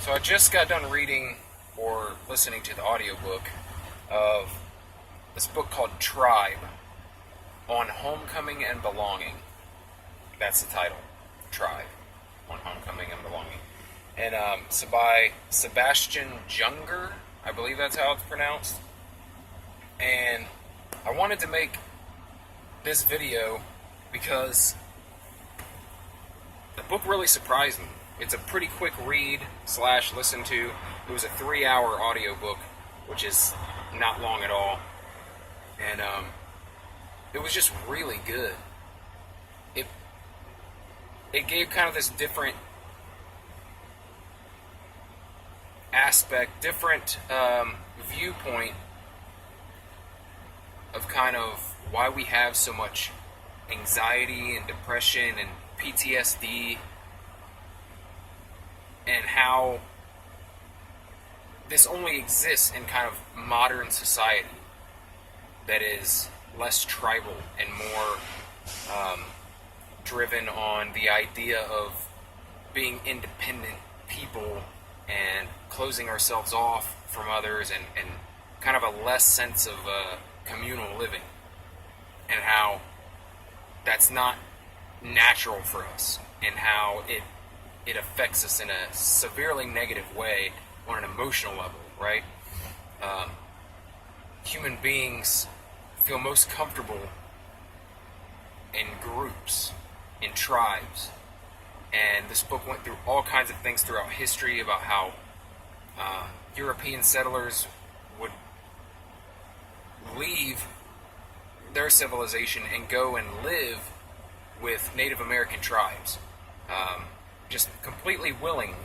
So I just got done reading or listening to the audiobook of this book called Tribe on Homecoming and Belonging. That's the title. Tribe on Homecoming and Belonging. And it's by Sebastian Junger. I believe that's how it's pronounced. And I wanted to make this video because the book really surprised me. It's a pretty quick read / listen to. It was a 3-hour audiobook, which is not long at all. And it was just really good. It gave kind of this different aspect, different viewpoint of kind of why we have so much anxiety and depression and PTSD, and how this only exists in kind of modern society that is less tribal and more driven on the idea of being independent people and closing ourselves off from others, and kind of a less sense of communal living, and how that's not natural for us, and how it affects us in a severely negative way on an emotional level, right? Human beings feel most comfortable in groups, in tribes. And this book went through all kinds of things throughout history about how European settlers would leave their civilization and go and live with Native American tribes, just completely willingly.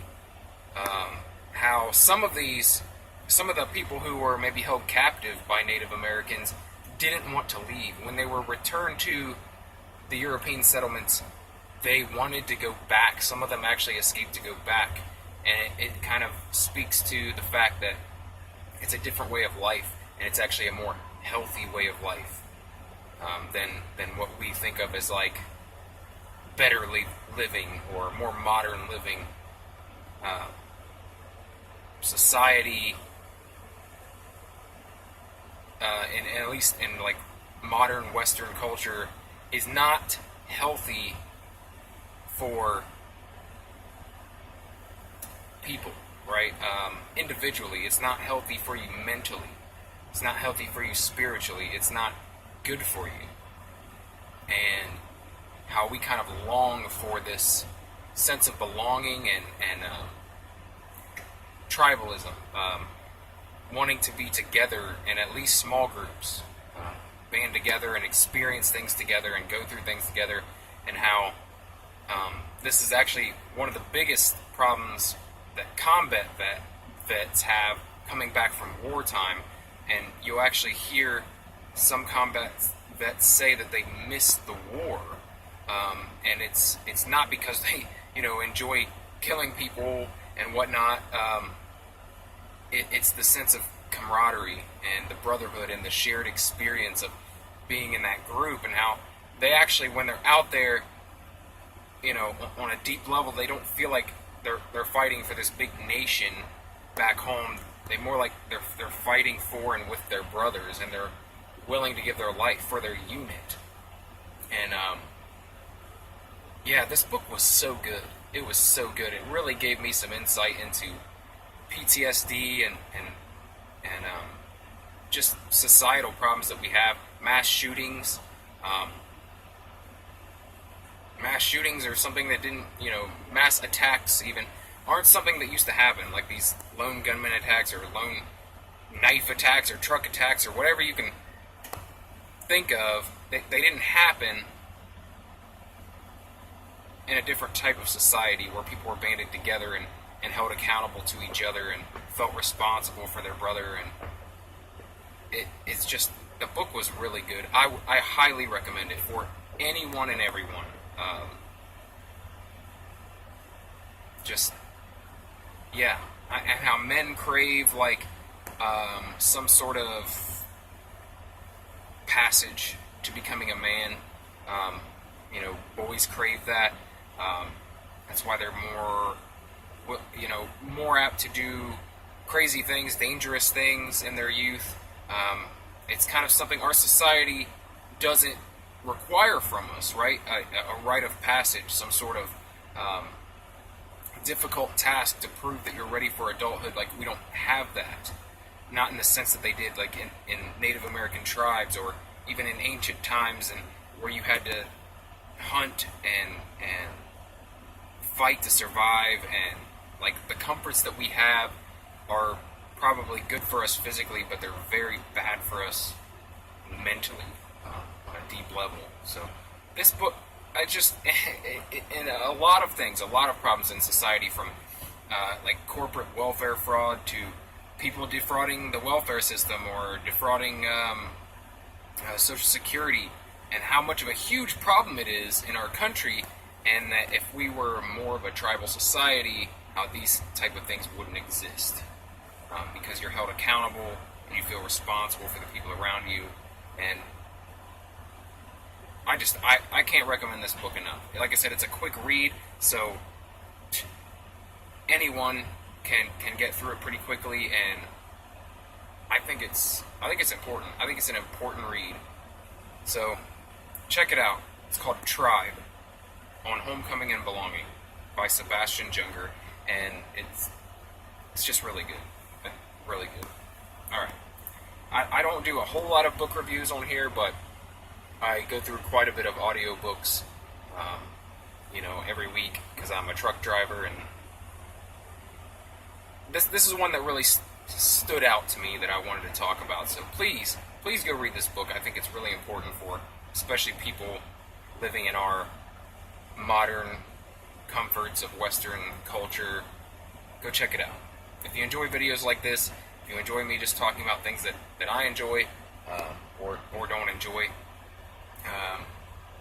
How some of the people who were maybe held captive by Native Americans didn't want to leave. When they were returned to the European settlements, they wanted to go back. Some of them actually escaped to go back. And it kind of speaks to the fact that it's a different way of life, and it's actually a more healthy way of life than what we think of as like better living or more modern living. Society, and at least in like modern Western culture, is not healthy for people, right? Individually, it's not healthy for you mentally. It's not healthy for you spiritually. It's not good for you. And how we kind of long for this sense of belonging and tribalism, wanting to be together in at least small groups, band together and experience things together and go through things together, and how this is actually one of the biggest problems that combat vets have coming back from wartime. And you'll actually hear some combat vets say that they miss the war, and it's not because they enjoy killing people and whatnot. It's the sense of camaraderie and the brotherhood and the shared experience of being in that group, and how they actually, when they're out there, on a deep level, they don't feel like they're fighting for this big nation back home. They more like they're fighting for and with their brothers, and they're willing to give their life for their unit. And yeah, this book was so good. It was so good. It really gave me some insight into PTSD and just societal problems that we have. Mass shootings. Mass shootings are something that didn't, mass attacks even, aren't something that used to happen. Like these lone gunman attacks or lone knife attacks or truck attacks or whatever you can think of. They didn't happen in a different type of society where people were banded together and held accountable to each other and felt responsible for their brother. And it's just, the book was really good. I highly recommend it for anyone and everyone. And how men crave like some sort of passage to becoming a man. Boys crave that. That's why they're more more apt to do crazy things, dangerous things in their youth. It's kind of something our society doesn't require from us, right? A rite of passage, some sort of difficult task to prove that you're ready for adulthood. Like, we don't have that. Not in the sense that they did, like in Native American tribes, or even in ancient times, and where you had to hunt and fight to survive, and like the comforts that we have are probably good for us physically, but they're very bad for us mentally on a deep level. So this book, I just in a lot of things, a lot of problems in society, from like corporate welfare fraud to people defrauding the welfare system, or defrauding Social Security, and how much of a huge problem it is in our country, and that if we were more of a tribal society, how these type of things wouldn't exist. Because you're held accountable, and you feel responsible for the people around you, and I can't recommend this book enough. Like I said, it's a quick read, so anyone can get through it pretty quickly, and I think it's important. I think it's an important read. So check it out. It's called Tribe, on Homecoming and Belonging, by Sebastian Junger, and it's just really good. Really good. Alright. I don't do a whole lot of book reviews on here, but I go through quite a bit of audiobooks, every week, because I'm a truck driver, and this is one that really stood out to me that I wanted to talk about. So please go read this book. I think it's really important for especially people living in our modern comforts of Western culture. Go check it out. If you enjoy videos like this, if you enjoy me just talking about things that I enjoy or don't enjoy,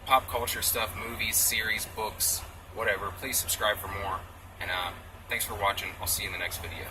pop culture stuff, movies, series, books, whatever, please subscribe for more. And thanks for watching. I'll see you in the next video.